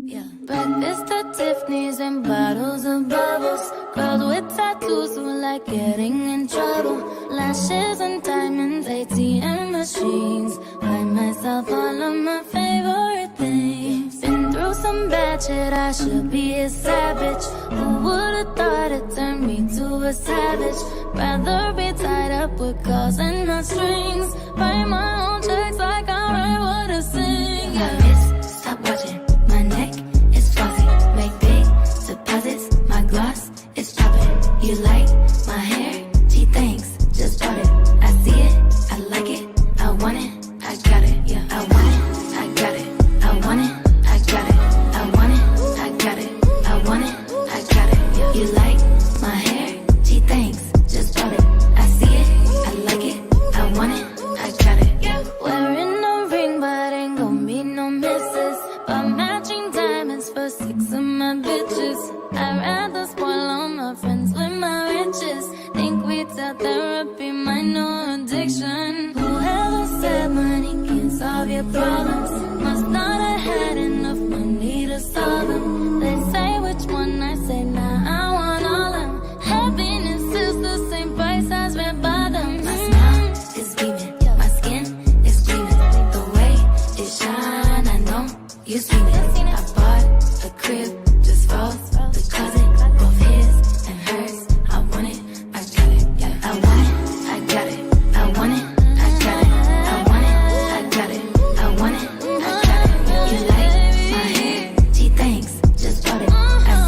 Yeah. Breakfast at Tiffany's and bottles of bubbles. Girls with tattoos who like getting in trouble. Lashes and diamonds, ATM machines. Buy myself all of my favorite things. Been through some bad shit, I should be a savage. Who would've thought it turned me to a savage? Rather be tied up with calls and not strings. Write my own checks like I write what I sing. My wrist, stop watching. My neck is flossy. Make big deposits. My gloss is chopping. You like my hair? Gee, thanks. Just bought it. I see it. I like it. I want it. I got it. Yeah, I want it. I got it. I want it. I got it. I want it. I got it. I want it. I got it. Yeah. You like my hair? Gee, thanks. Just bought it. I see it. I like it. I want it. I got it. Yeah. Wearing a ring, but ain't gon' be no misses. But matching diamonds for 6 of my bitches. I'd rather spoil all my friends with my riches. Think retail therapy, my new addiction. Whoever said money can solve your problems must not have had enough money to solve them. They say which one, I say nah, I want all of them. Happiness is the same price as red bottoms. My smile is beaming, my skin is gleaming. The way it shine, I know you seen it. I bought a crib just for the closet, both his and hers. I want it, I got it, yeah. I want it, I got it. I want it, I got it. I want it, I got it. I want it, I got it. You like my hair? Gee, thanks, just bought it. I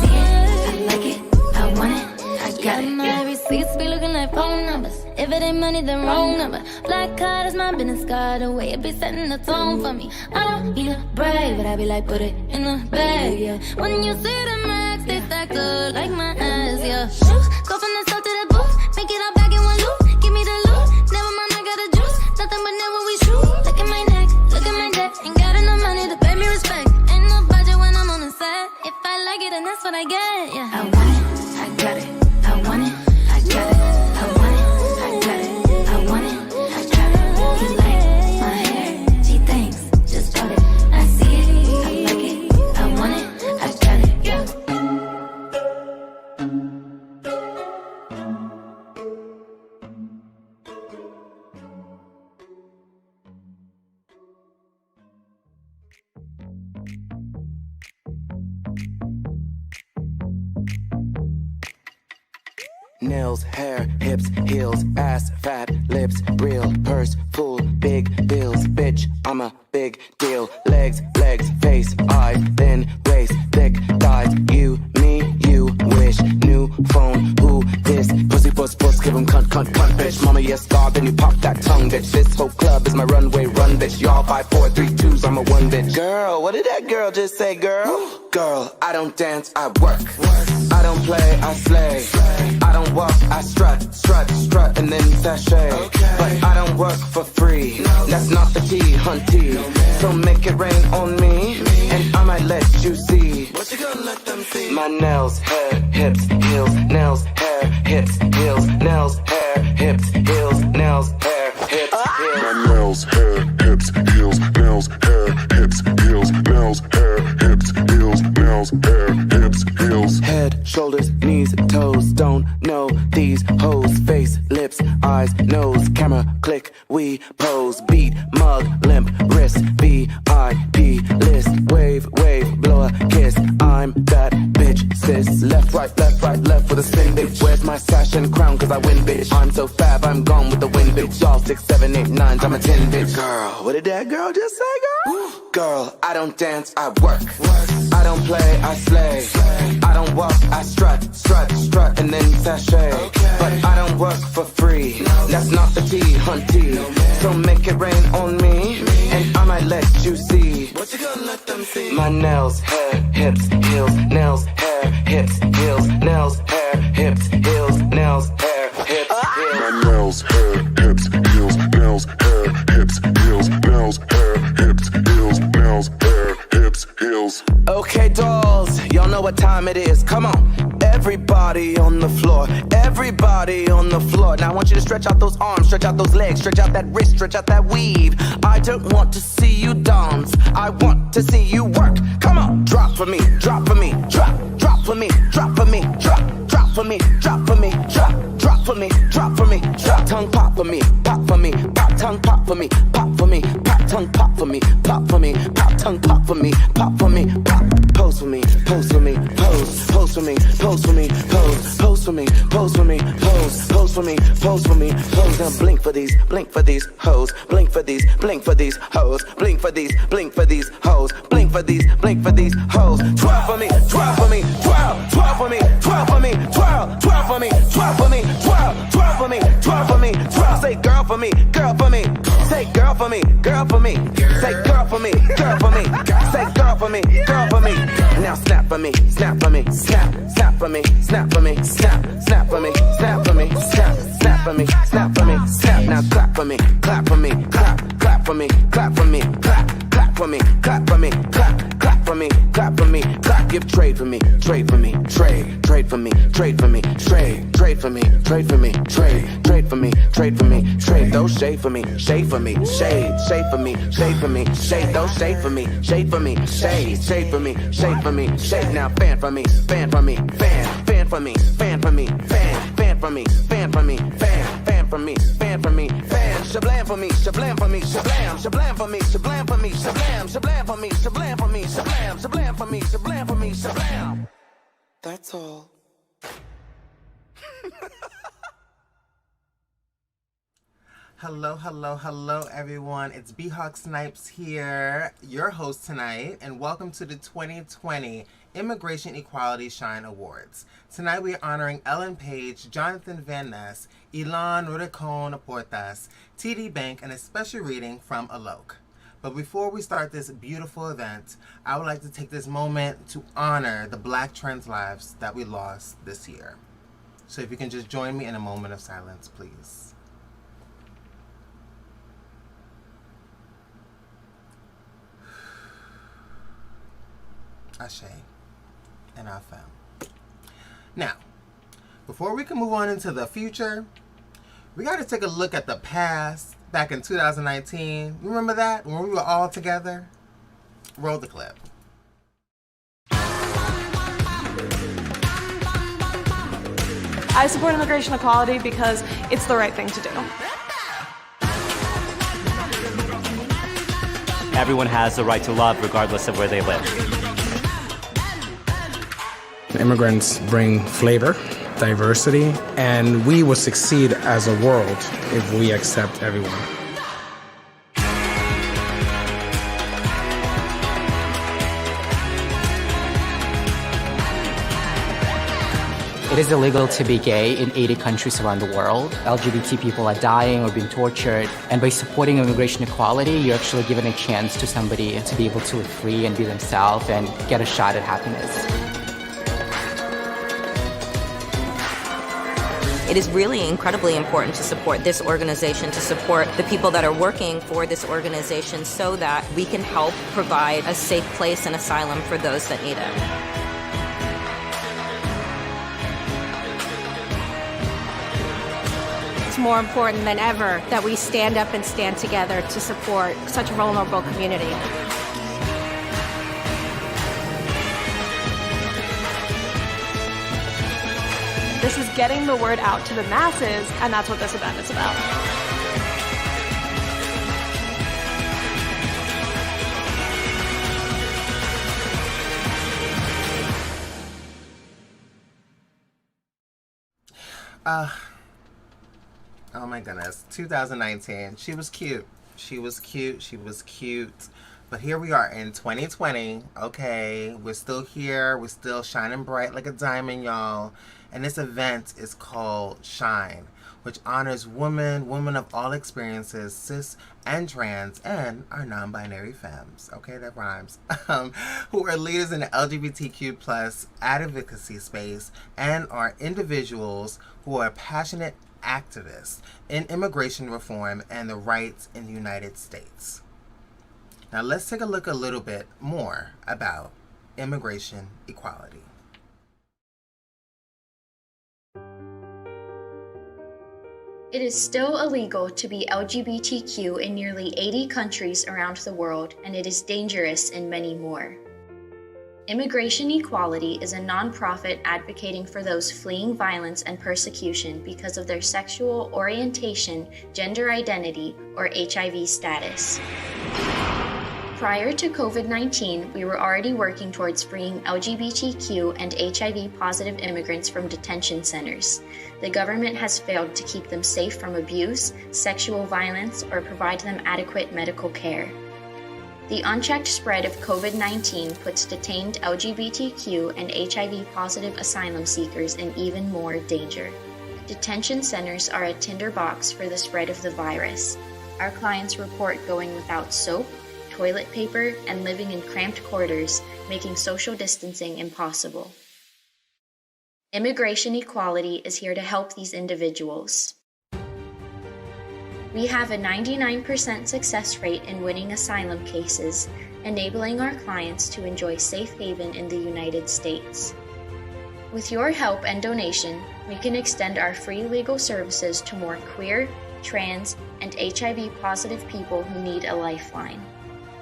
see it, I like it. I want it, I got it. My receipts be looking like phone numbers. If it ain't money, then wrong number. Black card is my business card. The way it be setting the tone for me. I don't need a brag, but I be like, put it in the bag, yeah. When you see the max, they stack up like my ass, yeah. Shoes, go from the south to the booth. Make it all back in one loop. Give me the loot. Never mind, I got a juice. Nothing but never we shoot. Look at my neck, look at my debt. Ain't got enough money to pay me respect. Ain't no budget when I'm on the set. If I like it, then that's what I get, yeah. I want it, I got it. I want it, I got it. I want it, I got it. I want it, I got it. You like my hair? Gee, thanks, just bought it. I see it, I like it. I want it, I got it, yeah. Nails, hair, hips, heels, ass, fat, lips, real, purse, full, big bills, bitch, I'm a big deal. Legs, face, eyes, thin waist, thick thighs. You, me, you wish. New phone, who this? Pussy, puss, give 'em cunt, bitch. Mama, yes, God, then you pop that tongue, bitch. This whole club is my runway, run, bitch. Y'all 5, 4, 3, 2s, I'm a one, bitch. Girl, what did that girl just say, girl? Girl, I don't dance, I work. I don't play, I slay. I don't walk, I strut, and then sashay. But I don't work for free. That's not the tea, hunty. So make it rain on me, and I might let you see. What you gonna let them see? My nails, hair, hips, heels, nails, hair, hips, heels, nails, hair, hips, heels, nails, hair, hips, heels. My nails, hair, hips, heels, nails, hair, hips, heels, nails, hair, hips, heels, nails, hair, hips, heels. Head, shoulders, knees, toes, don't know these hoes. Face, lips, eyes, nose, camera, click, we pose. Beat, mug, limp, wrist, VIP list. Wave, blow a kiss. I'm that bitch, sis. Left, left with a spin, bitch. Where's my sash and crown? Cause I win, bitch. I'm so fab, I'm gone with the wind, bitch. Y'all 6, 7, 8, 9s, I'm a 10, bitch. Girl, what did that girl just say, girl? Girl, I don't dance, I work. I don't play, I slay. I don't walk, I strut, and then sashay. But I don't work for free. That's not the tea, hunty. So make it rain on me, and I might let you see. What you gonna let them see? My nails, hair, hips, heels, nails, hair, hips, heels, nails, hair, hips, heels, nails, hair, hips, heels. My nails, hair, hips, heels, nails, hair, hips, heels, nails, hair, hips, heels, nails, hair, hips, heels. Okay, dolls, y'all know what time it is. Come on. Everybody on the floor, everybody on the floor. Now I want you to stretch out those arms, stretch out those legs, stretch out that wrist, stretch out that weave. I don't want to see you dance, I want to see you work. Come on, drop drop for me, drop for me, drop for me, drop for me, drop for me, drop for me, drop for me, drop for me, drop tongue pop for me, pop for me, pop tongue pop for me, pop for me, pop tongue pop for me, pop for me, pop tongue pop for me, pop for me, pop. Pose for me, pose for me, pose for me, pose for me, pose for me, pose for me, pose for me, pose for me, pose. Now blink for these hoes, blink for these hoes, blink for these hoes, blink for these hoes. 12 for me, 12 for me, 12 for me, 12 for me, 12 for me, 12 for me, 12 for me, 12 for me, 12. Say girl for me, say girl for me, girl for me, say girl for me, girl for me, say girl for me, girl for me. Now snap for me, snap for me, snap for me, snap for me, snap for me, snap for me, snap for me, snap for me, snap. Now clap for me, clap for me, clap for me, clap for me, clap for me, clap for me, clap for me, clap for me, clap. Give trade for me, trade for me, trade for me, trade for me, trade for me, trade for me, trade for me, trade for me, trade. Those shade for me, shade for me, shade for me, shade for me, shade. Those shade for me, shade for me, shade for me, shade for me, shade. Now fan for me, fan for me, fan for me, fan for me, fan for me, fan for me, fan for me, fan for me, fan. Shablam for me, shablam for me, shablam, shablam for me, shablam for me, shablam, shablam for me, shablam for me, shablam, shablam for me, shablam for me, shablam. That's all. Hello, everyone. It's B-Hawk Snipes here, your host tonight, and welcome to the 2020 Immigration Equality Shine Awards. Tonight we are honoring Ellen Page, Jonathan Van Ness, Ilan Rudicon Portas, TD Bank, and a special reading from Alok. But before we start this beautiful event, I would like to take this moment to honor the Black trans lives that we lost this year. So if you can just join me in a moment of silence, please. Ashe and Afam. Now, before we can move on into the future, we got to take a look at the past back in 2019. Remember that? When we were all together? Roll the clip. I support immigration equality because it's the right thing to do. Everyone has the right to love regardless of where they live. Immigrants bring flavor, diversity, and we will succeed as a world if we accept everyone. It is illegal to be gay in 80 countries around the world. LGBT people are dying or being tortured. And by supporting immigration equality, you're actually giving a chance to somebody to be able to live free and be themselves and get a shot at happiness. It is really incredibly important to support this organization, to support the people that are working for this organization so that we can help provide a safe place and asylum for those that need it. It's more important than ever that we stand up and stand together to support such a vulnerable community. This is getting the word out to the masses, and that's what this event is about. Oh my goodness, 2019. She was cute. She was cute. But here we are in 2020. Okay, we're still here. We're still shining bright like a diamond, y'all. And this event is called Shine, which honors women of all experiences, cis and trans, and our non-binary femmes. Okay, that rhymes. Who are leaders in the LGBTQ plus advocacy space and are individuals who are passionate activists in immigration reform and the rights in the United States. Now let's take a look a little bit more about immigration equality. It is still illegal to be LGBTQ in nearly 80 countries around the world, and it is dangerous in many more. Immigration Equality is a nonprofit advocating for those fleeing violence and persecution because of their sexual orientation, gender identity, or HIV status. Prior to COVID-19, we were already working towards freeing LGBTQ and HIV-positive immigrants from detention centers. The government has failed to keep them safe from abuse, sexual violence, or provide them adequate medical care. The unchecked spread of COVID-19 puts detained LGBTQ and HIV-positive asylum seekers in even more danger. Detention centers are a tinderbox for the spread of the virus. Our clients report going without soap, toilet paper, and living in cramped quarters, making social distancing impossible. Immigration Equality is here to help these individuals. We have a 99% success rate in winning asylum cases, enabling our clients to enjoy safe haven in the United States. With your help and donation, we can extend our free legal services to more queer, trans, and HIV-positive people who need a lifeline.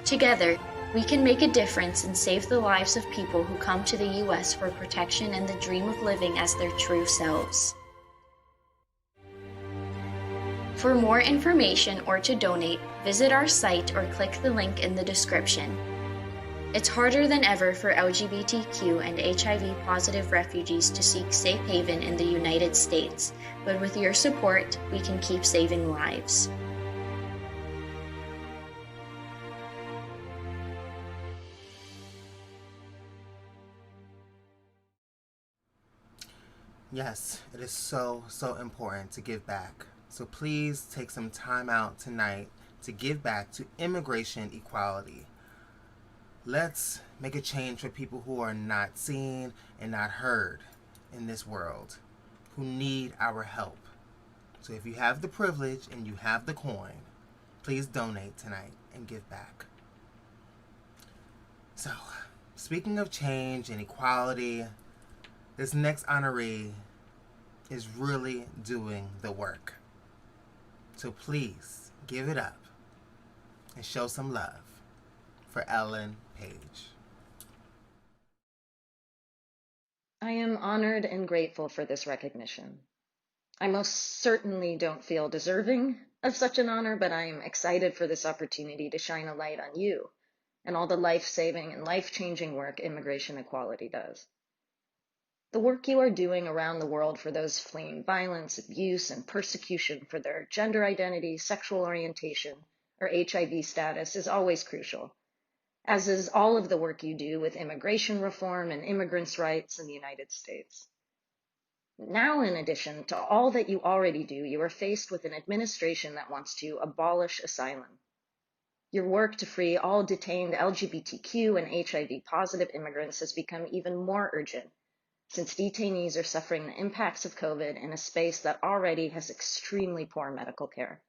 Together, we can make a difference and save the lives of people who come to the U.S. for protection and the dream of living as their true selves. For more information or to donate, visit our site or click the link in the description. It's harder than ever for LGBTQ and HIV-positive refugees to seek safe haven in the United States, but with your support, we can keep saving lives. Yes, it is so important to give back. So please take some time out tonight to give back to immigration equality. Let's make a change for people who are not seen and not heard in this world, who need our help. So if you have the privilege and you have the coin, please donate tonight and give back. So, speaking of change and equality, this next honoree is really doing the work. So please give it up and show some love for Ellen Page. I am honored and grateful for this recognition. I most certainly don't feel deserving of such an honor, but I am excited for this opportunity to shine a light on you and all the life-saving and life-changing work immigration equality does. The work you are doing around the world for those fleeing violence, abuse, and persecution for their gender identity, sexual orientation, or HIV status is always crucial, as is all of the work you do with immigration reform and immigrants' rights in the United States. Now, in addition to all that you already do, you are faced with an administration that wants to abolish asylum. Your work to free all detained LGBTQ and HIV-positive immigrants has become even more urgent, since detainees are suffering the impacts of COVID in a space that already has extremely poor medical care.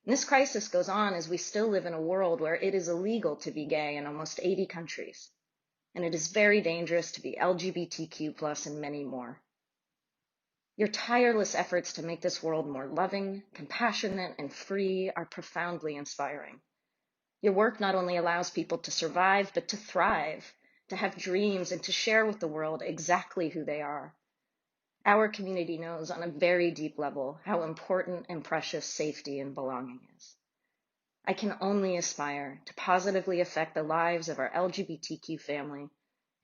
And this crisis goes on as we still live in a world where it is illegal to be gay in almost 80 countries, and it is very dangerous to be LGBTQ+ and many more. Your tireless efforts to make this world more loving, compassionate, and free are profoundly inspiring. Your work not only allows people to survive, but to thrive, to have dreams, and to share with the world exactly who they are. Our community knows on a very deep level how important and precious safety and belonging is. I can only aspire to positively affect the lives of our LGBTQ family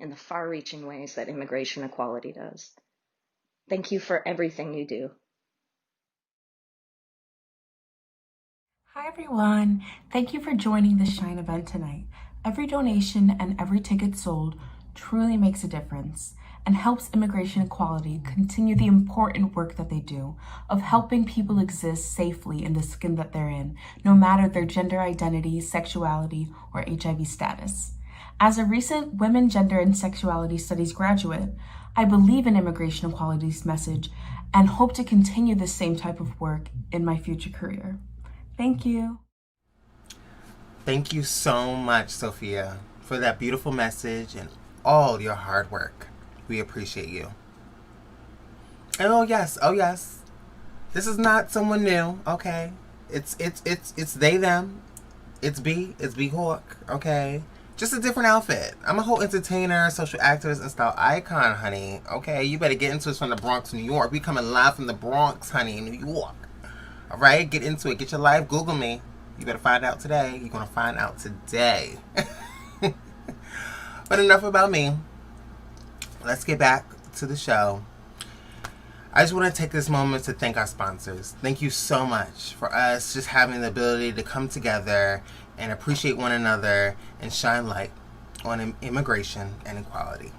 in the far-reaching ways that immigration equality does. Thank you for everything you do. Hi everyone, thank you for joining the Shine event tonight. Every donation and every ticket sold truly makes a difference and helps immigration equality continue the important work that they do of helping people exist safely in the skin that they're in, no matter their gender identity, sexuality, or HIV status. As a recent Women, Gender, and Sexuality Studies graduate, I believe in immigration equality's message and hope to continue the same type of work in my future career. Thank you. Thank you so much, Sophia, for that beautiful message and all your hard work. We appreciate you. And oh yes, this is not someone new, okay? It's they them. It's B Hawk, okay? Just a different outfit. I'm a whole entertainer, social activist, and style icon, honey. Okay, you better get into it from the Bronx, New York. We coming live from the Bronx, honey, New York. All right, get into it. Get your life. Google me. You better find out today. You're going to find out today. But enough about me. Let's get back to the show. I just want to take this moment to thank our sponsors. Thank you so much for us just having the ability to come together and appreciate one another and shine light on immigration and equality.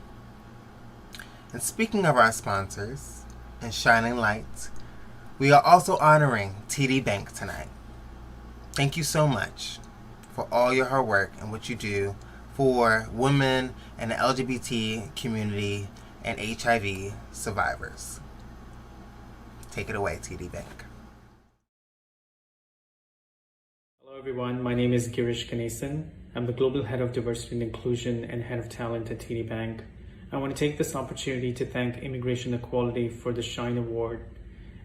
And speaking of our sponsors and shining light, we are also honoring TD Bank tonight. Thank you so much for all your hard work and what you do for women and the LGBT community and HIV survivors. Take it away, TD Bank. Hello everyone, my name is Girish Ganesan. I'm the Global Head of Diversity and Inclusion and Head of Talent at TD Bank. I want to take this opportunity to thank Immigration Equality for the Shine Award.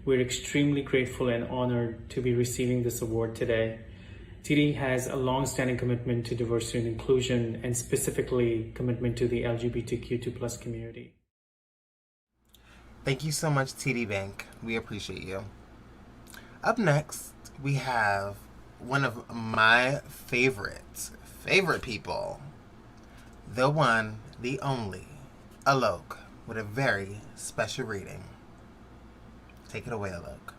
We're extremely grateful and honored to be receiving this award today. TD has a long-standing commitment to diversity and inclusion, and specifically commitment to the LGBTQ2+ community. Thank you so much, TD Bank. We appreciate you. Up next, we have one of my favorite people. The one, the only, Alok, with a very special reading. Take it away, Alok.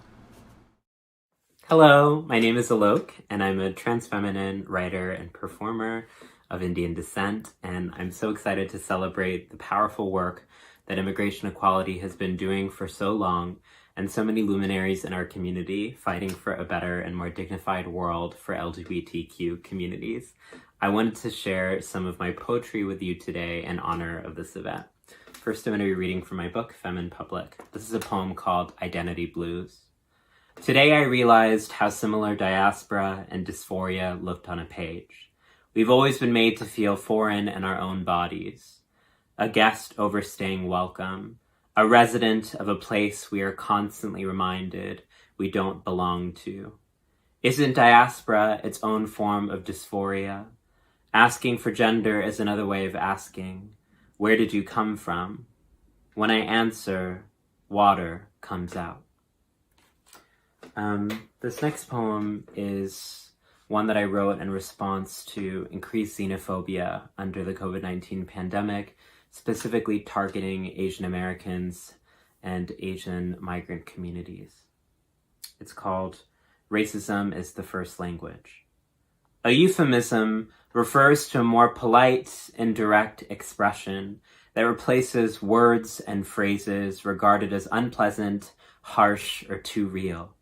Hello, my name is Alok, and I'm a trans feminine writer and performer of Indian descent, and I'm so excited to celebrate the powerful work that immigration equality has been doing for so long, and so many luminaries in our community fighting for a better and more dignified world for LGBTQ communities. I wanted to share some of my poetry with you today in honor of this event. First, I'm going to be reading from my book, Femme in Public. This is a poem called Identity Blues. Today I realized how similar diaspora and dysphoria looked on a page. We've always been made to feel foreign in our own bodies. A guest overstaying welcome. A resident of a place we are constantly reminded we don't belong to. Isn't diaspora its own form of dysphoria? Asking for gender is another way of asking, where did you come from? When I answer, water comes out. This next poem is one that I wrote in response to increased xenophobia under the COVID-19 pandemic, specifically targeting Asian Americans and Asian migrant communities. It's called Racism is the First Language. A euphemism refers to a more polite and direct expression that replaces words and phrases regarded as unpleasant, harsh, or too real.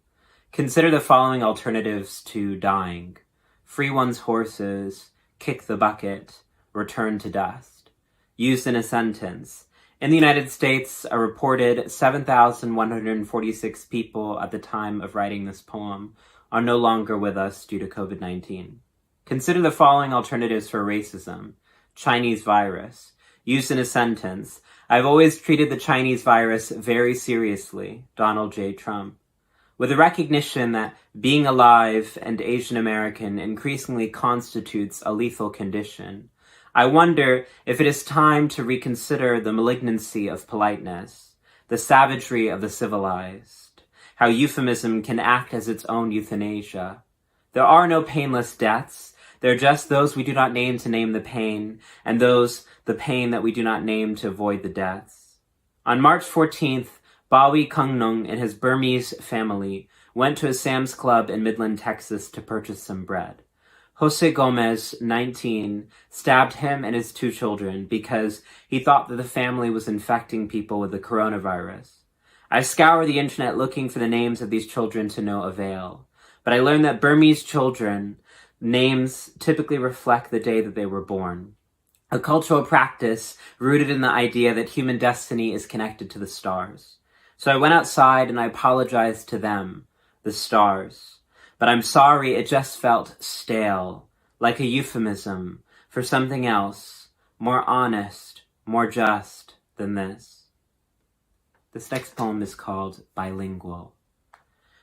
Consider the following alternatives to dying. Free one's horses, kick the bucket, return to dust. Used in a sentence. In the United States, a reported 7,146 people at the time of writing this poem are no longer with us due to COVID-19. Consider the following alternatives for racism. Chinese virus. Used in a sentence. I've always treated the Chinese virus very seriously. Donald J. Trump. With the recognition that being alive and Asian American increasingly constitutes a lethal condition, I wonder if it is time to reconsider the malignancy of politeness, the savagery of the civilized, how euphemism can act as its own euthanasia. There are no painless deaths. There are just those we do not name to name the pain, and the pain that we do not name to avoid the deaths. On March 14th, Bawi Kungnung and his Burmese family went to a Sam's Club in Midland, Texas to purchase some bread. Jose Gomez, 19, stabbed him and his 2 children because he thought that the family was infecting people with the coronavirus. I scoured the internet looking for the names of these children to no avail, but I learned that Burmese children names typically reflect the day that they were born. A cultural practice rooted in the idea that human destiny is connected to the stars. So I went outside and I apologized to them, the stars. But I'm sorry, it just felt stale, like a euphemism for something else, more honest, more just than this. This next poem is called Bilingual.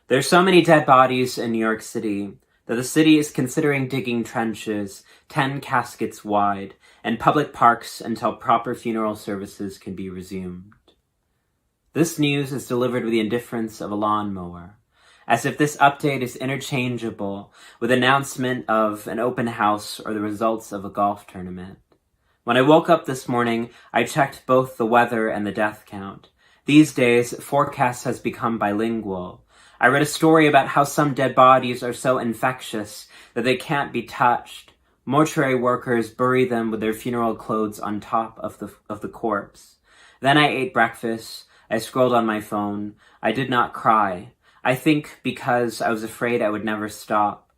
There's so many dead bodies in New York City, that the city is considering digging trenches 10 caskets wide and public parks until proper funeral services can be resumed. This news is delivered with the indifference of a lawnmower, as if this update is interchangeable with announcement of an open house or the results of a golf tournament. When I woke up this morning, I checked both the weather and the death count. These days, forecast has become bilingual. I read a story about how some dead bodies are so infectious that they can't be touched. Mortuary workers bury them with their funeral clothes on top of the corpse. Then I ate breakfast. I scrolled on my phone. I did not cry. I think because I was afraid I would never stop.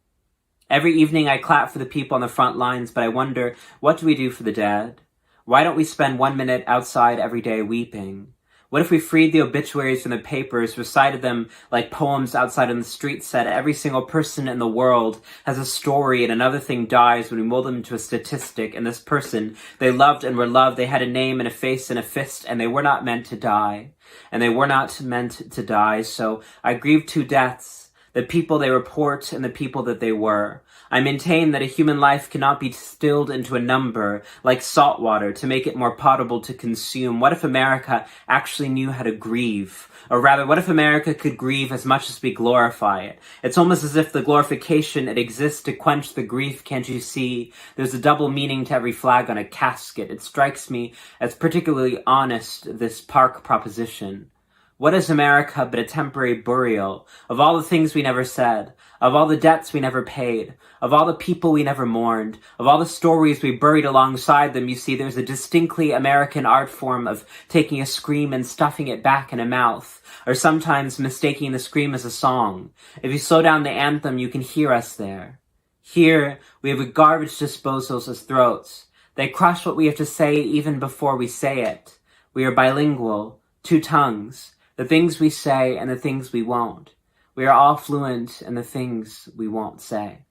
Every evening I clap for the people on the front lines, but I wonder, what do we do for the dead? Why don't we spend 1 minute outside every day weeping? What if we freed the obituaries from the papers, recited them like poems outside on the street, said every single person in the world has a story and another thing dies when we mold them into a statistic, and this person, they loved and were loved, they had a name and a face and a fist, and they were not meant to die. And they were not meant to die, so I grieve two deaths, the people they report and the people that they were. I maintain that a human life cannot be distilled into a number like salt water to make it more potable to consume. What if America actually knew how to grieve? Or rather, what if America could grieve as much as we glorify it? It's almost as if the glorification, it exists to quench the grief, can't you see? There's a double meaning to every flag on a casket. It strikes me as particularly honest, this park proposition. What is America but a temporary burial of all the things we never said, of all the debts we never paid, of all the people we never mourned, of all the stories we buried alongside them? You see, there's a distinctly American art form of taking a scream and stuffing it back in a mouth, or sometimes mistaking the scream as a song. If you slow down the anthem, you can hear us there. Here, we have garbage disposals as throats. They crush what we have to say even before we say it. We are bilingual, two tongues. The things we say and the things we won't. We are all fluent in the things we won't say.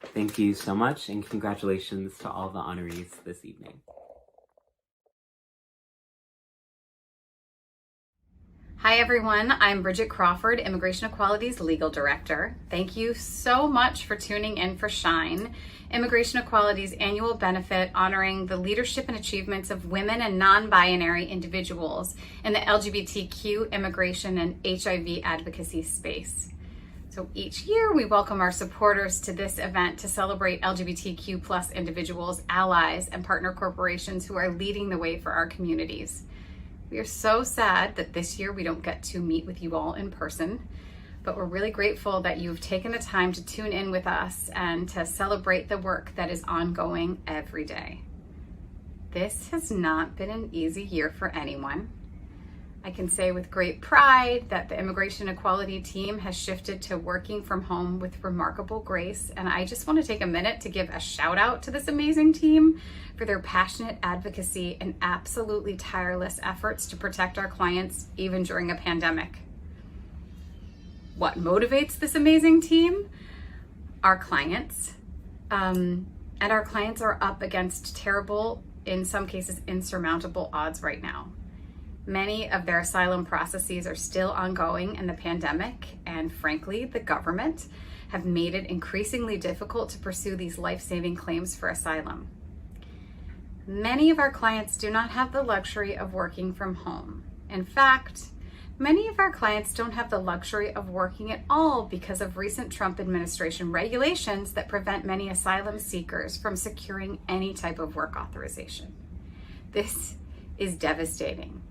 Thank you so much, and congratulations to all the honorees this evening. Hi everyone, I'm Bridget Crawford, Immigration Equality's Legal Director. Thank you so much for tuning in for SHINE, Immigration Equality's annual benefit honoring the leadership and achievements of women and non-binary individuals in the LGBTQ, immigration, and HIV advocacy space. So each year we welcome our supporters to this event to celebrate LGBTQ plus individuals, allies, and partner corporations who are leading the way for our communities. We are so sad that this year we don't get to meet with you all in person, but we're really grateful that you've taken the time to tune in with us and to celebrate the work that is ongoing every day. This has not been an easy year for anyone. I can say with great pride that the Immigration Equality team has shifted to working from home with remarkable grace, and I just want to take a minute to give a shout out to this amazing team for their passionate advocacy and absolutely tireless efforts to protect our clients even during a pandemic. What motivates this amazing team? Our clients. And our clients are up against terrible, in some cases insurmountable odds right now. Many of their asylum processes are still ongoing in the pandemic, and frankly, the government have made it increasingly difficult to pursue these life-saving claims for asylum. Many of our clients do not have the luxury of working from home. In fact, many of our clients don't have the luxury of working at all because of recent Trump administration regulations that prevent many asylum seekers from securing any type of work authorization. This is devastating,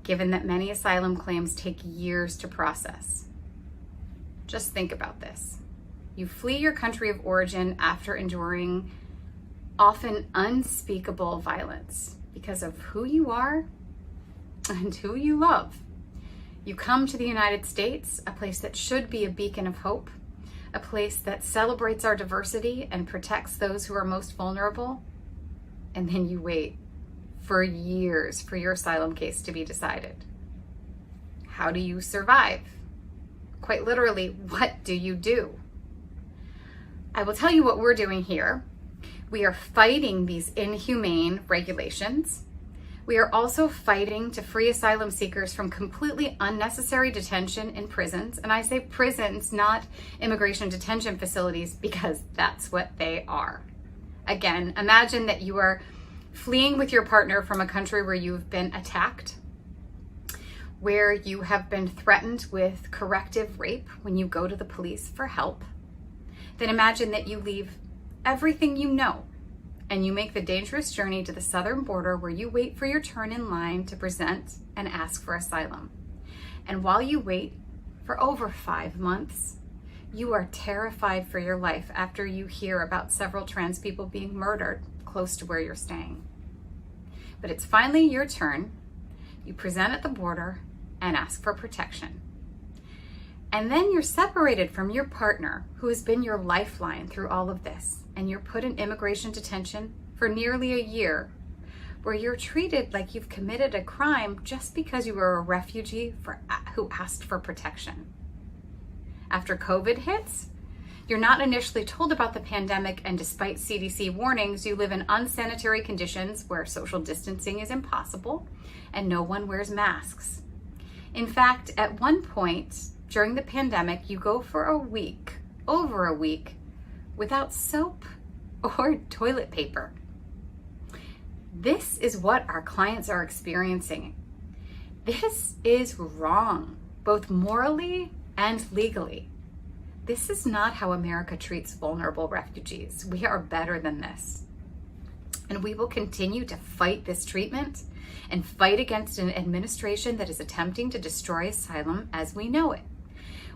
given that many asylum claims take years to process. Just think about this. You flee your country of origin after enduring often unspeakable violence because of who you are and who you love. You come to the United States, a place that should be a beacon of hope, a place that celebrates our diversity and protects those who are most vulnerable, and then you wait for years for your asylum case to be decided. How do you survive? Quite literally, what do you do? I will tell you what we're doing here. We are fighting these inhumane regulations. We are also fighting to free asylum seekers from completely unnecessary detention in prisons. And I say prisons, not immigration detention facilities, because that's what they are. Again, imagine that you are fleeing with your partner from a country where you've been attacked, where you have been threatened with corrective rape when you go to the police for help. Then imagine that you leave everything you know and you make the dangerous journey to the southern border where you wait for your turn in line to present and ask for asylum. And while you wait for over 5 months, you are terrified for your life after you hear about several trans people being murdered close to where you're staying. But it's finally your turn. You present at the border and ask for protection. And then you're separated from your partner, who has been your lifeline through all of this, and you're put in immigration detention for nearly a year, where you're treated like you've committed a crime just because you were a refugee who asked for protection. After COVID hits, you're not initially told about the pandemic, and despite CDC warnings, you live in unsanitary conditions where social distancing is impossible and no one wears masks. In fact, at one point during the pandemic, you go for over a week, without soap or toilet paper. This is what our clients are experiencing. This is wrong, both morally and legally. This is not how America treats vulnerable refugees. We are better than this. And we will continue to fight this treatment and fight against an administration that is attempting to destroy asylum as we know it.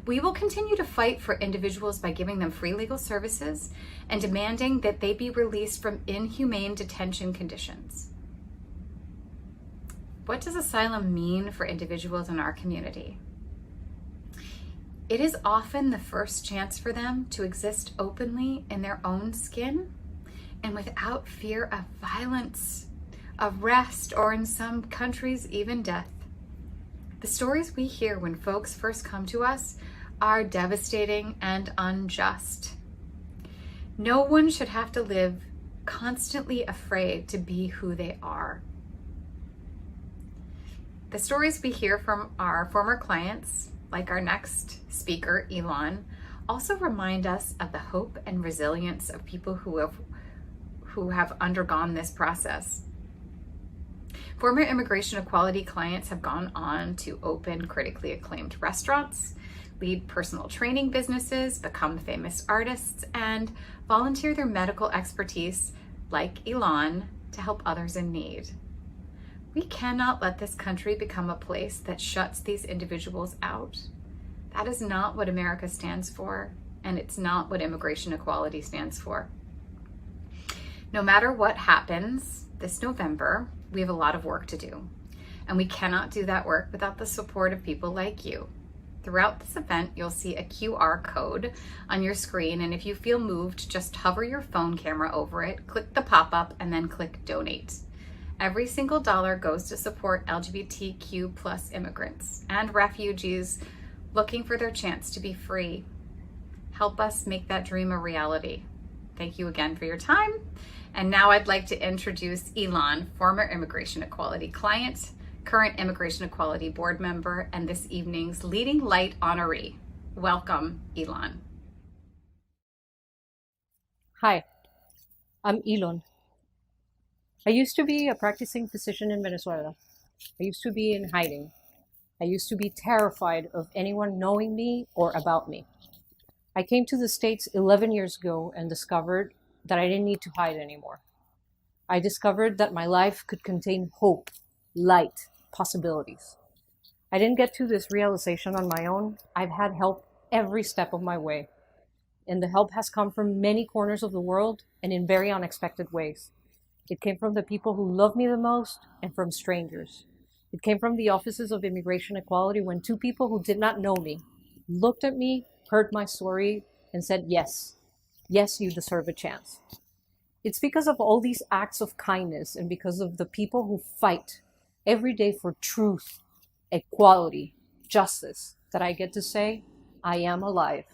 We will continue to fight for individuals by giving them free legal services and demanding that they be released from inhumane detention conditions. What does asylum mean for individuals in our community? It is often the first chance for them to exist openly in their own skin and without fear of violence, arrest, or in some countries, even death. The stories we hear when folks first come to us are devastating and unjust. No one should have to live constantly afraid to be who they are. The stories we hear from our former clients, like our next speaker, Elon, also remind us of the hope and resilience of people who have undergone this process. Former immigration equality clients have gone on to open critically acclaimed restaurants, lead personal training businesses, become famous artists, and volunteer their medical expertise, like Elon, to help others in need. We cannot let this country become a place that shuts these individuals out. That is not what America stands for, and it's not what immigration equality stands for. No matter what happens this November, we have a lot of work to do, and we cannot do that work without the support of people like you. Throughout this event, you'll see a QR code on your screen, and if you feel moved, just hover your phone camera over it, click the pop-up, and then click donate. Every single dollar goes to support LGBTQ plus immigrants and refugees looking for their chance to be free. Help us make that dream a reality. Thank you again for your time. And now I'd like to introduce Elon, former immigration equality client, current immigration equality board member, and this evening's Leading Light honoree. Welcome, Elon. Hi, I'm Elon. I used to be a practicing physician in Venezuela. I used to be in hiding. I used to be terrified of anyone knowing me or about me. I came to the States 11 years ago and discovered that I didn't need to hide anymore. I discovered that my life could contain hope, light, possibilities. I didn't get to this realization on my own. I've had help every step of my way. And the help has come from many corners of the world and in very unexpected ways. It came from the people who love me the most and from strangers. It came from the offices of immigration equality when two people who did not know me looked at me, heard my story, and said, yes, you deserve a chance. It's because of all these acts of kindness and because of the people who fight every day for truth, equality, justice, that I get to say, I am alive,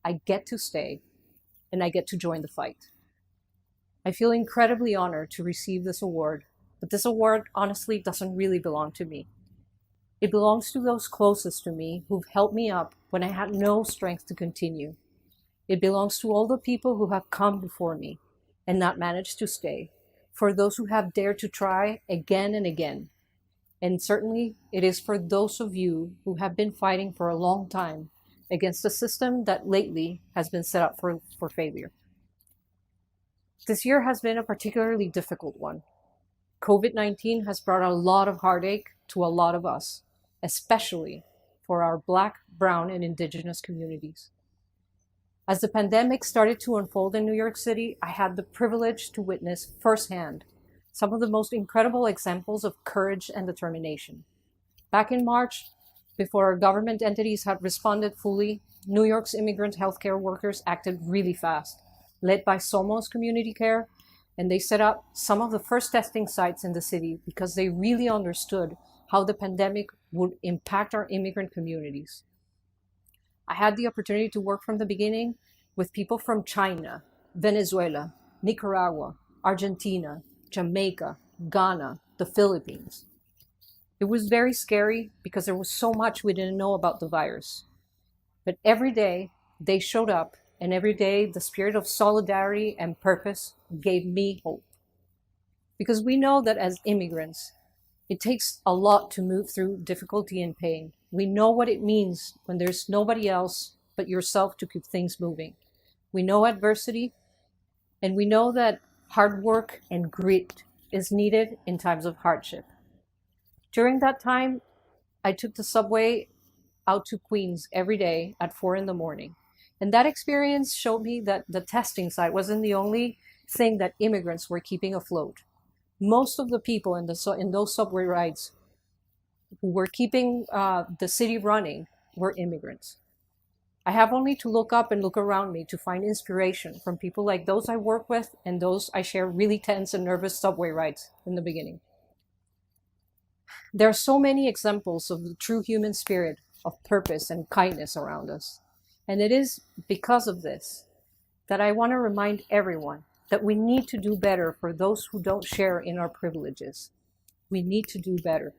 I get to stay, and I get to join the fight. I feel incredibly honored to receive this award, But this award honestly doesn't really belong to me. It belongs to those closest to me who've helped me up when I had no strength to continue. It belongs to all the people who have come before me and not managed to stay, for those who have dared to try again and again. And certainly it is for those of you who have been fighting for a long time against a system that lately has been set up for failure. This year has been a particularly difficult one. COVID-19 has brought a lot of heartache to a lot of us, especially for our Black, Brown, and Indigenous communities. As the pandemic started to unfold in New York City, I had the privilege to witness firsthand some of the most incredible examples of courage and determination. Back in March, before our government entities had responded fully, New York's immigrant healthcare workers acted really fast, led by Somos Community Care, and they set up some of the first testing sites in the city because they really understood how the pandemic would impact our immigrant communities. I had the opportunity to work from the beginning with people from China, Venezuela, Nicaragua, Argentina, Jamaica, Ghana, the Philippines. It was very scary because there was so much we didn't know about the virus. But every day they showed up, and every day the spirit of solidarity and purpose gave me hope. Because we know that as immigrants, it takes a lot to move through difficulty and pain. We know what it means when there's nobody else but yourself to keep things moving. We know adversity, and we know that hard work and grit is needed in times of hardship. During that time, I took the subway out to Queens every day at 4 a.m. And that experience showed me that the testing site wasn't the only thing that immigrants were keeping afloat. Most of the people in those subway rides who were keeping the city running were immigrants. I have only to look up and look around me to find inspiration from people like those I work with and those I share really tense and nervous subway rides in the beginning. There are so many examples of the true human spirit of purpose and kindness around us. And it is because of this that I want to remind everyone that we need to do better for those who don't share in our privileges. We need to do better.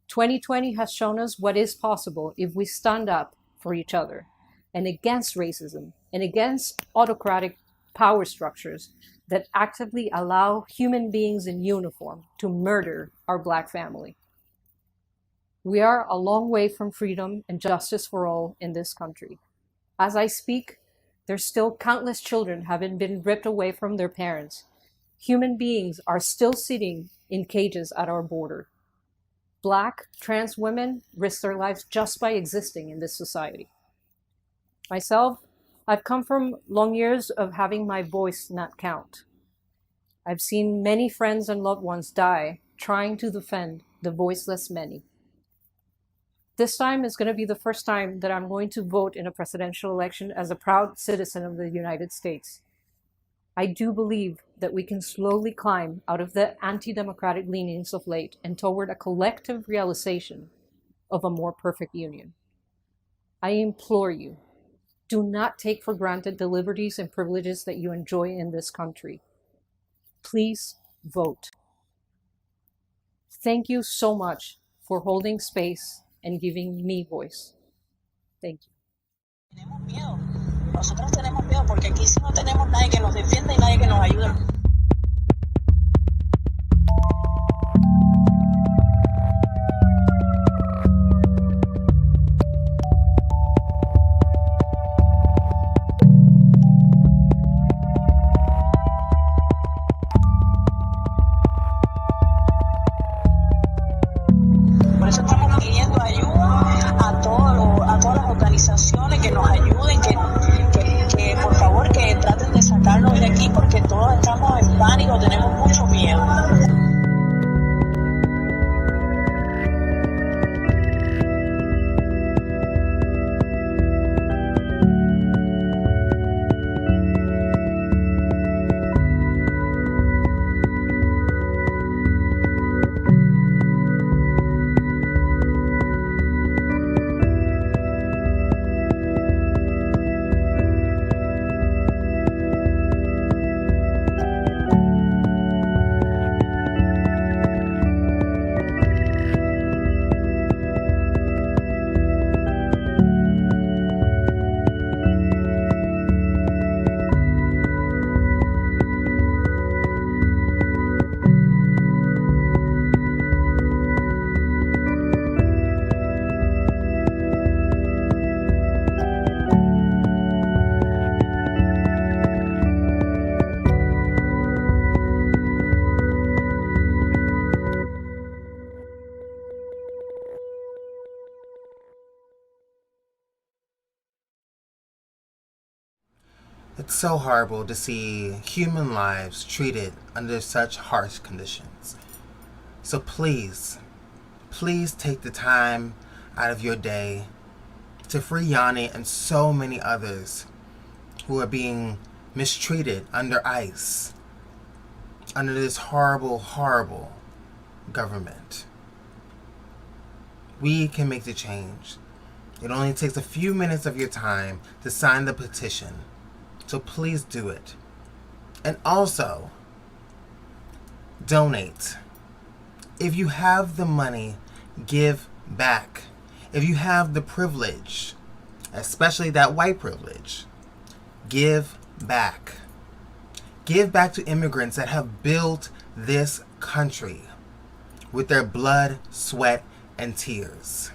2020 has shown us what is possible if we stand up for each other and against racism and against autocratic power structures that actively allow human beings in uniform to murder our Black family. We are a long way from freedom and justice for all in this country. As I speak, there's still countless children having been ripped away from their parents. Human beings are still sitting in cages at our border. Black, trans women risk their lives just by existing in this society. Myself, I've come from long years of having my voice not count. I've seen many friends and loved ones die trying to defend the voiceless many. This time is going to be the first time that I'm going to vote in a presidential election as a proud citizen of the United States. I do believe that we can slowly climb out of the anti-democratic leanings of late and toward a collective realization of a more perfect union. I implore you, do not take for granted the liberties and privileges that you enjoy in this country. Please vote. Thank you so much for holding space and giving me voice. Thank you. Nosotros tenemos miedo porque aquí sí no tenemos nadie que nos defienda y nadie que nos ayude. Por eso estamos pidiendo ayuda a todas las organizaciones que nos ayuden, que por favor que traten de sacarnos de aquí porque todos estamos en pánico, tenemos mucho miedo. It's so horrible to see human lives treated under such harsh conditions. So please, please take the time out of your day to free Yanni and so many others who are being mistreated under ICE, under this horrible, horrible government. We can make the change. It only takes a few minutes of your time to sign the petition. So please do it. And also, donate. If you have the money, give back. If you have the privilege, especially that white privilege, give back. Give back to immigrants that have built this country with their blood, sweat, and tears.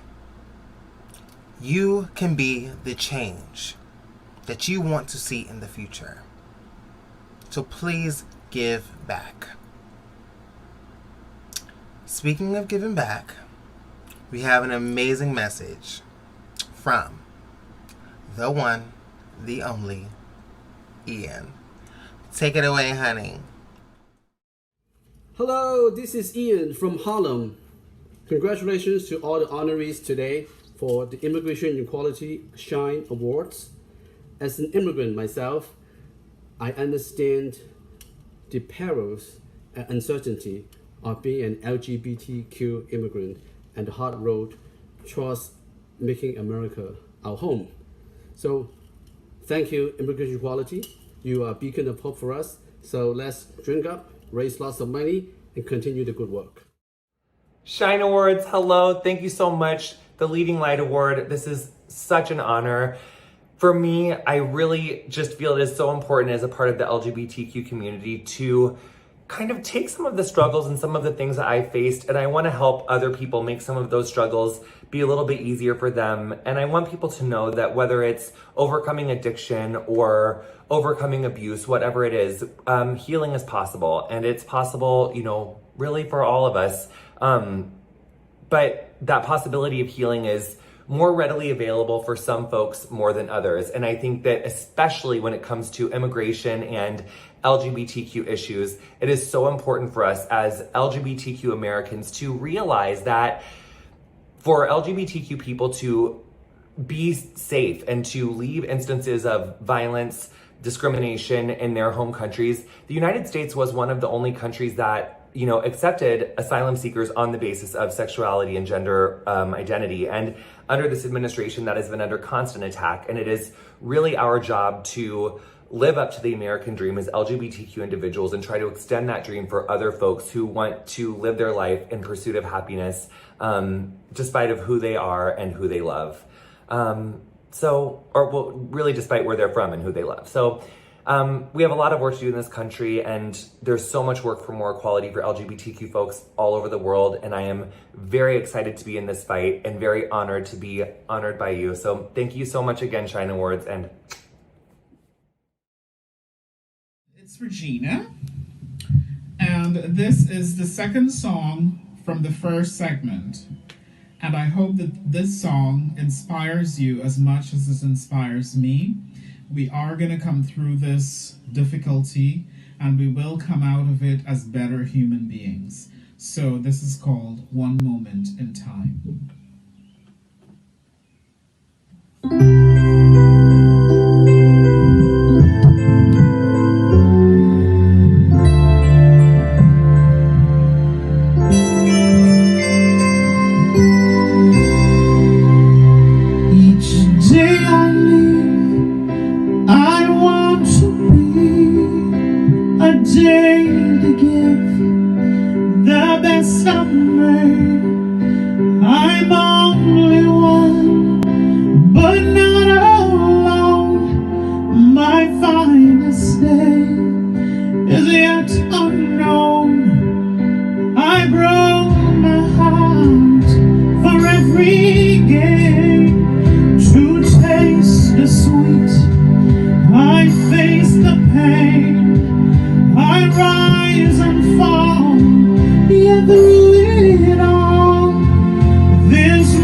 You can be the change that you want to see in the future. So please give back. Speaking of giving back, we have an amazing message from the one, the only, Ian. Take it away, honey. Hello, this is Ian from Harlem. Congratulations to all the honorees today for the Immigration Equality Shine Awards. As an immigrant myself, I understand the perils and uncertainty of being an LGBTQ immigrant and the hard road towards making America our home. So thank you, Immigration Equality. You are a beacon of hope for us. So let's drink up, raise lots of money, and continue the good work. Shine Awards, hello. Thank you so much. The Leading Light Award. This is such an honor. For me, I really just feel it is so important as a part of the LGBTQ community to kind of take some of the struggles and some of the things that I faced, and I want to help other people make some of those struggles be a little bit easier for them. And I want people to know that whether it's overcoming addiction or overcoming abuse, whatever it is, healing is possible. And it's possible, you know, really for all of us. But that possibility of healing is more readily available for some folks more than others. And I think that especially when it comes to immigration and LGBTQ issues, it is so important for us as LGBTQ Americans to realize that for LGBTQ people to be safe and to leave instances of violence, discrimination in their home countries, the United States was one of the only countries that accepted asylum seekers on the basis of sexuality and gender identity. And under this administration, that has been under constant attack. And it is really our job to live up to the American dream as LGBTQ individuals and try to extend that dream for other folks who want to live their life in pursuit of happiness, despite of who they are and who they love. Really despite where they're from and who they love. So we have a lot of work to do in this country, and there's so much work for more equality for LGBTQ folks all over the world. And I am very excited to be in this fight and very honored to be honored by you. So thank you so much again, Shine Awards. And it's Regina, and this is the second song from the first segment. And I hope that this song inspires you as much as it inspires me. We are going to come through this difficulty, and we will come out of it as better human beings. So this is called One Moment in Time. Through it all, this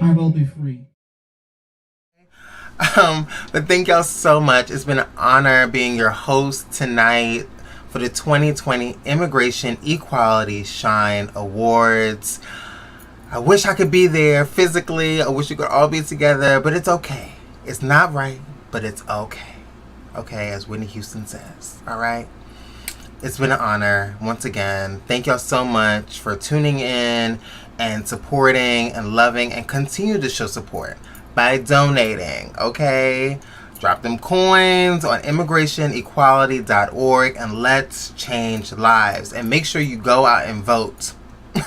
I will be free. But thank y'all so much. It's been an honor being your host tonight for the 2020 Immigration Equality Shine Awards. I wish I could be there physically. I wish we could all be together, but it's okay. It's not right, but it's okay. Okay, as Whitney Houston says. All right? It's been an honor once again. Thank y'all so much for tuning in and supporting and loving, and continue to show support by donating, okay? Drop them coins on immigrationequality.org and let's change lives. And make sure you go out and vote,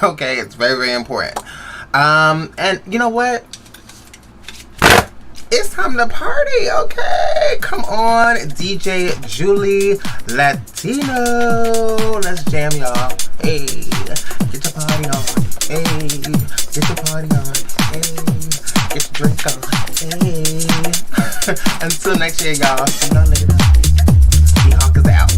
okay? It's very, very important. And you know what? It's time to party, okay? Come on, DJ Julie Latino. Let's jam, y'all. Hey, get your party on. Hey, get your party on. Hey, get your drink on. Hey. Until next year, y'all. See y'all later. E-Hawk is out.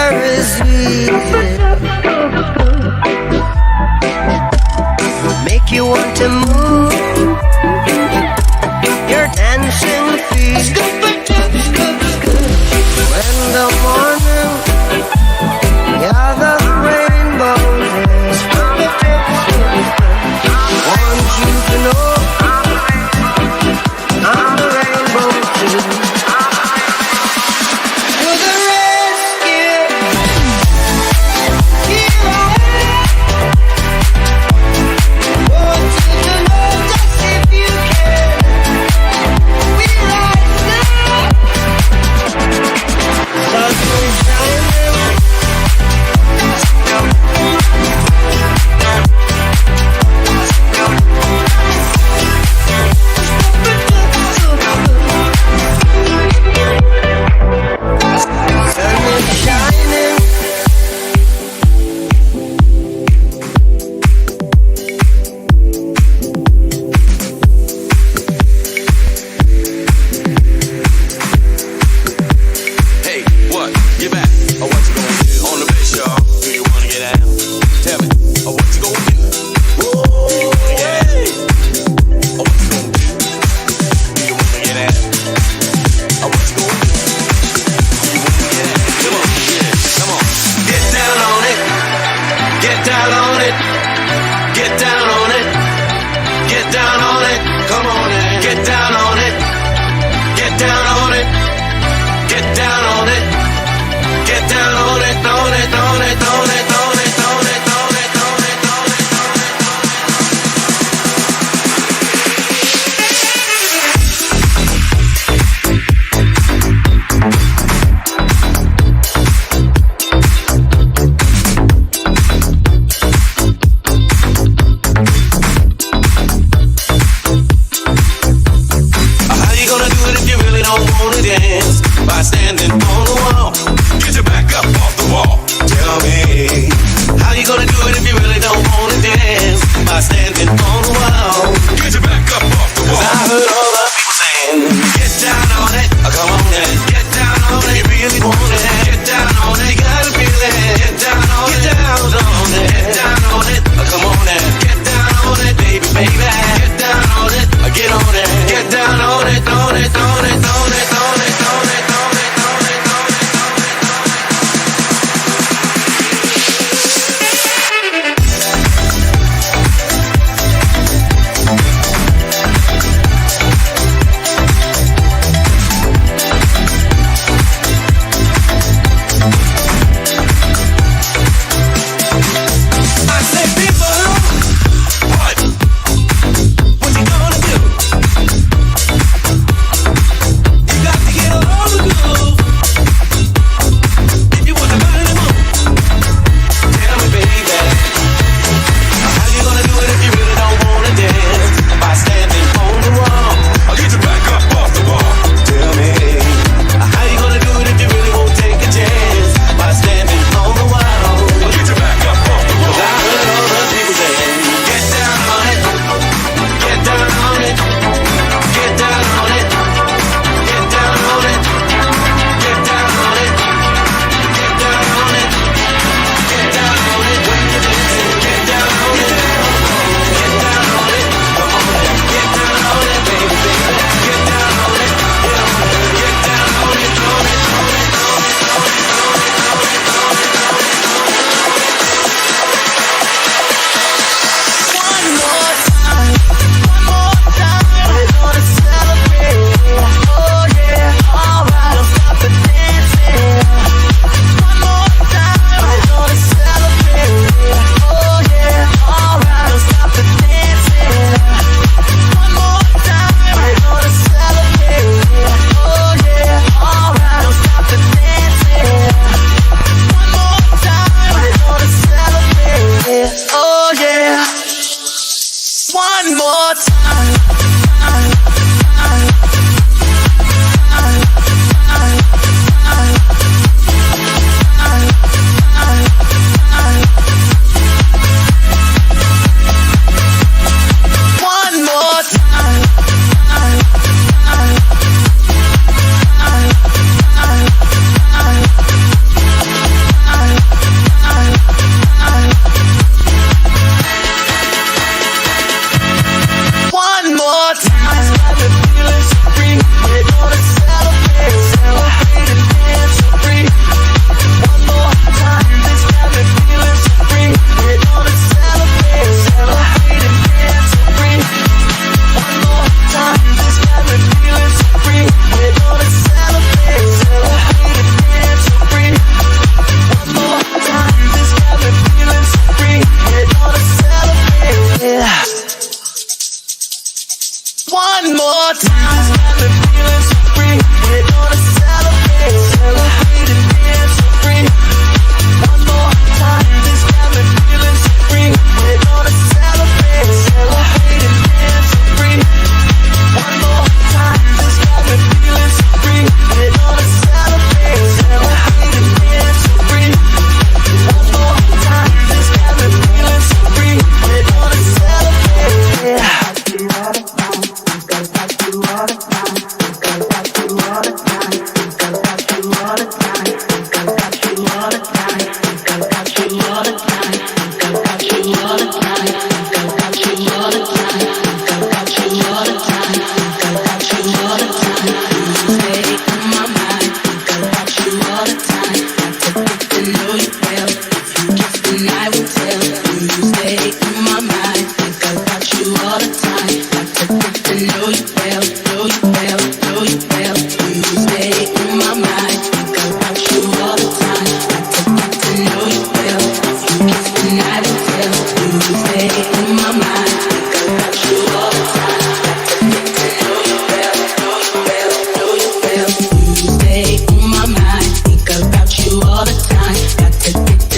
air is easy. Make you want to move your dancing feet. When the morning gathers rainbows want you to know I'm the rainbow too. To the rescue, here I am. Go to the Lord just if you can. We rise now.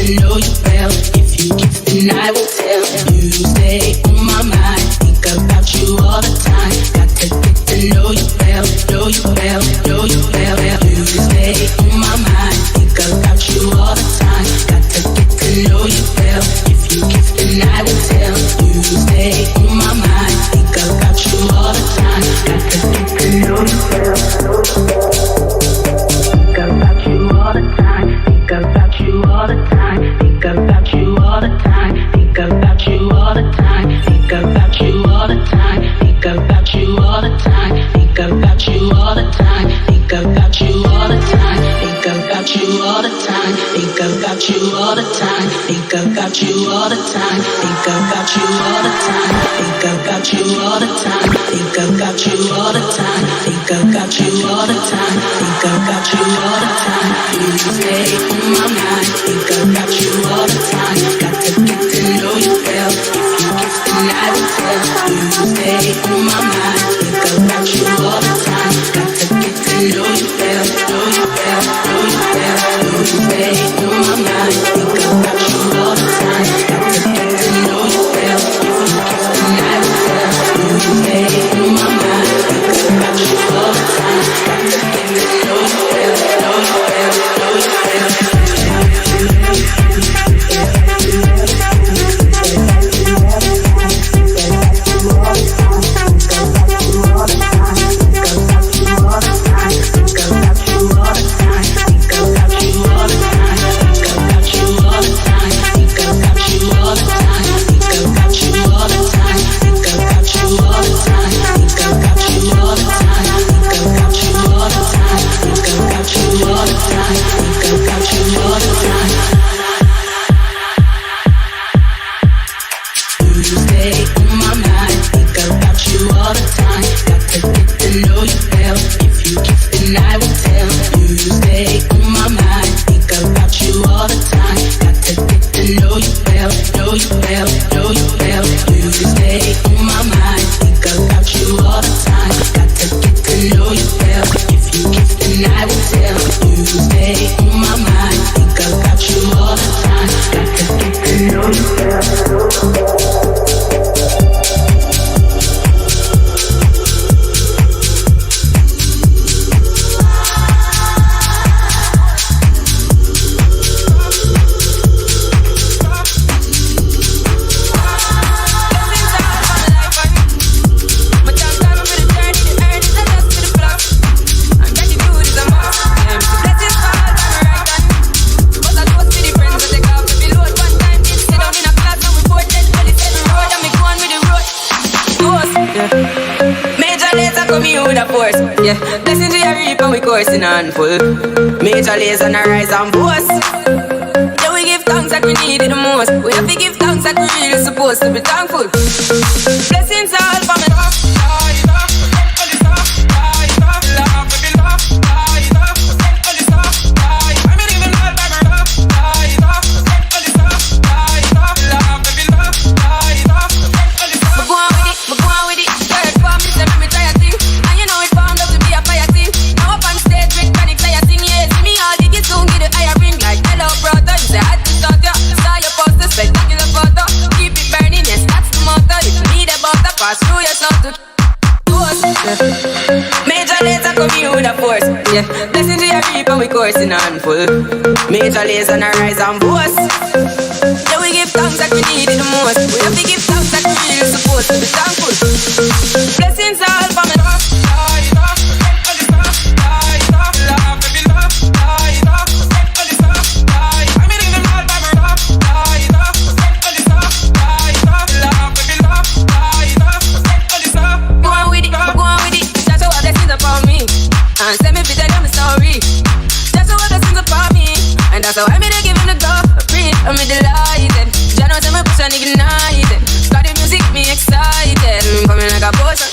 to know you well. If you kiss, then I will tell. You stay on my mind, think about you all the time. Got to get to know you well, know you well, know you well. You stay on my mind, think about you all the time. Got to get to know you well. If you kiss, then I will tell. You stay on my mind, think about you all the time. Got to get to know you well. Think about you all the time. Think about you all the time. Think about you all the time. Think about you all the time. Think about you all the time. Think about you all the time. Think about you all the time. Think about you all the time. Think about you all the time. Think about you all the time. Think about you all the time. Think about you all the time. Think about you all the time. Think about you all the time. Think about you all the time. Think about you all the time. You stay on my mind. Think about you all the time. Got to get to know you well. If you kiss, then I will tell. You stay on my mind. Think about you all the time. Got to get to know you well. Know you well. Know you well. You stay on my mind. Think about you all the time. Got to get to know you well. If you kiss, then I will tell. You stay on my mind. Think about you all the time. Got to get to know you well. Know you well. Know you well. Coursing on full. Major lays on a rise and boast. Yeah, we give thanks like we need it the most. We have to give thanks like we really supposed to be thankful. Blessings all for me. Major lays are coming with a force. Yeah, blessings we are reaping, we coursing on full. Major lays on a rise and boast. Yeah, we give thanks like we need it the most. We have to give thanks like we really supposed to be thankful. Blessings all for me. And send me picture them the story. Just what the sins upon me. And that's how I made it give him the go. Breathe, I'm delighted. Jah knows I'm a push and ignited. Got the music, me excited. Coming like a potion.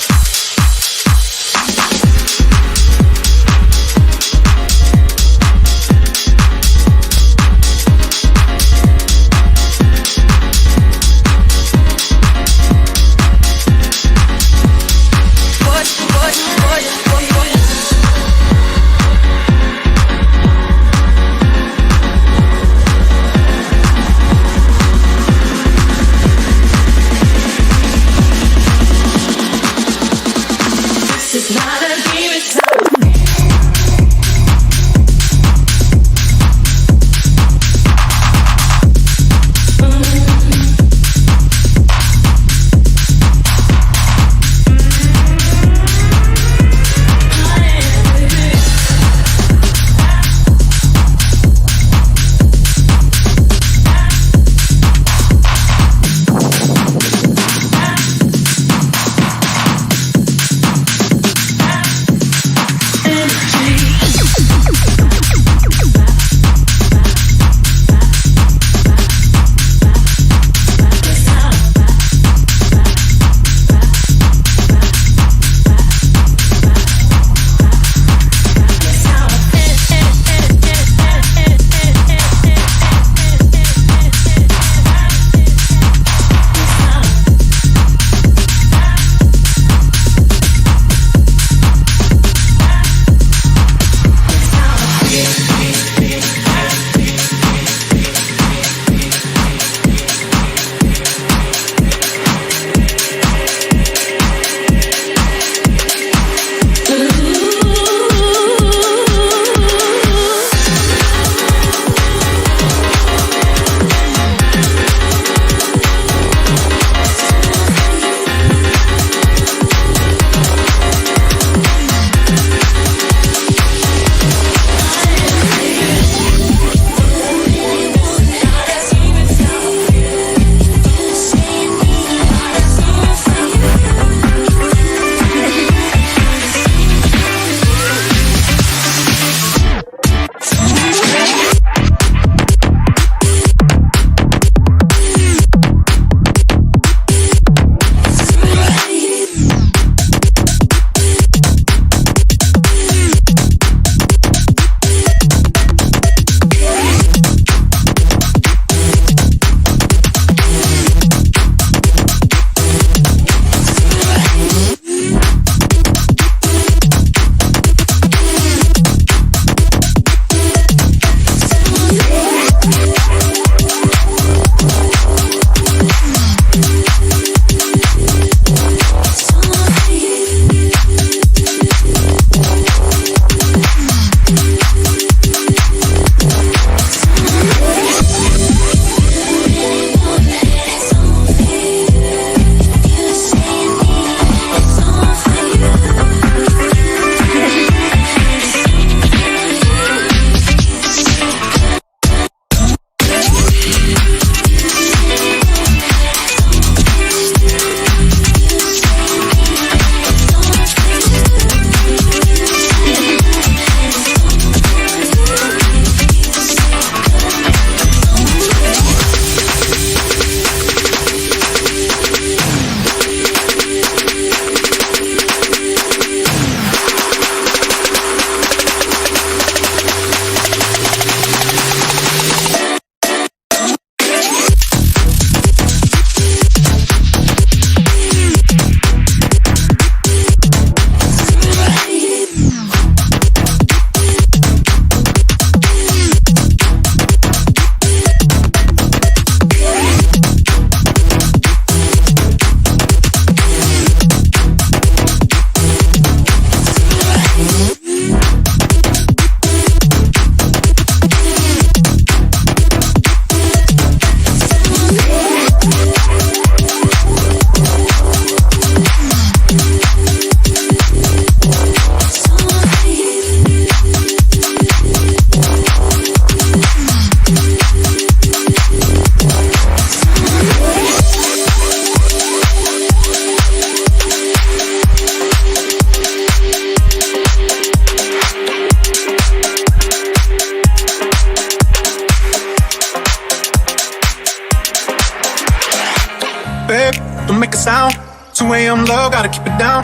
sound. 2 a.m. love, gotta keep it down.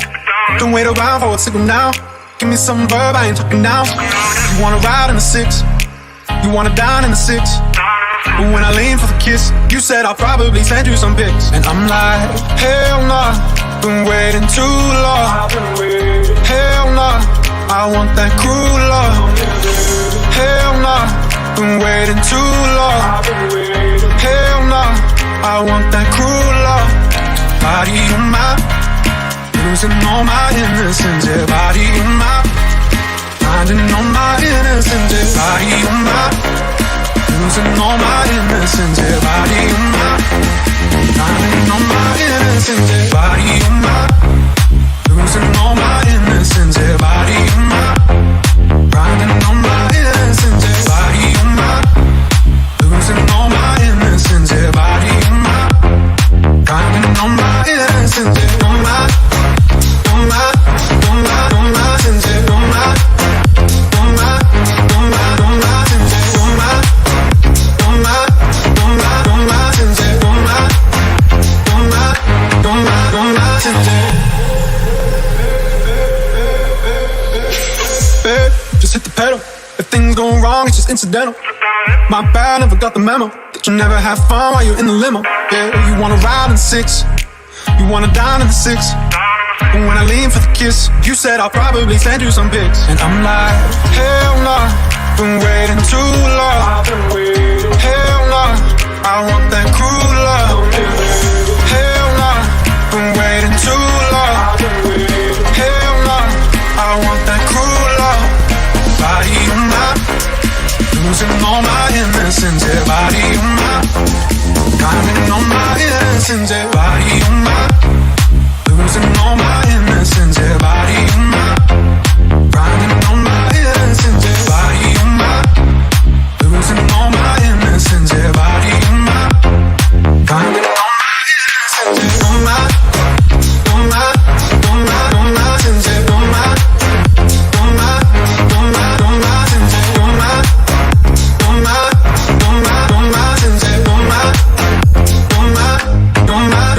Don't wait around for a signal now. Give me some verb, I ain't talking now. You wanna ride in the 6, you wanna dine in the 6. But when I lean for the kiss, you said I'll probably send you some pics. And I'm like, hell nah, been waiting too long. Hell nah, I want that cruel love. Hell nah, been waiting too long. Hell nah, I want that cruel love. Body of mine, losing all my innocence. Yeah, body of mine, finding all my innocence. Yeah, body of mine, losing all my innocence. Yeah, body of mine, finding all my innocence. Yeah, body of mine, losing all my innocence. Yeah, body of mine, finding all my innocence. Yeah, body of mine, losing all my innocence. Yeah, body of mine. Finding all my innocence, yeah, all my sins, yeah, all my sins, yeah, all my sins, yeah, all my sins, yeah. Babe, just hit the pedal. If things go wrong, it's just incidental. My bad, never got the memo that you never have fun while you're in the limo. Yeah, you wanna ride in the 6, you wanna dine in the 6. And when I lean for the kiss, you said I'll probably send you some pics. And I'm like, hell nah, been waiting too long. Hell nah, I want that cruel love. Hell nah, been waiting too long. Hell nah, I want that cruel love. Body of mine, losing all my innocence. Yeah, body of mine, finding all my innocence. Yeah, body of mine, losing all my innocence. Yeah, body of mine, finding all my innocence. Yeah, body of mine, losing all my innocence. Yeah, body of mine, finding all my innocence. Yeah, all my sins. Yeah, all my sins. Yeah, all my sins. Yeah,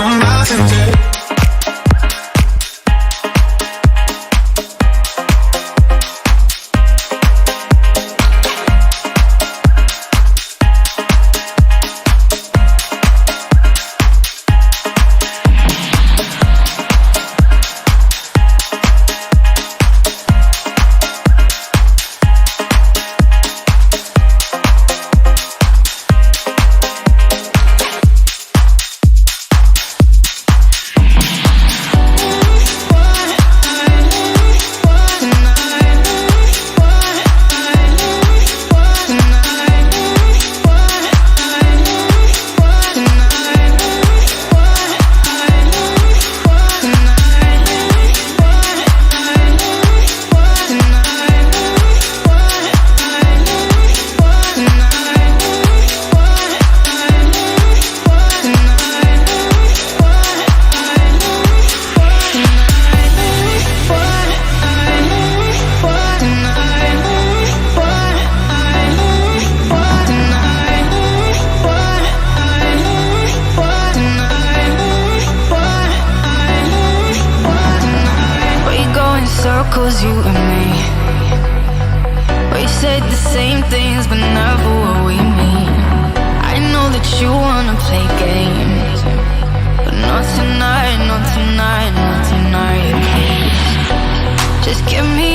all my sins. Yeah. circles, you and me. We said the same things, but never what we mean. I know that you wanna play games, but not tonight, not tonight, not tonight, please. Just give me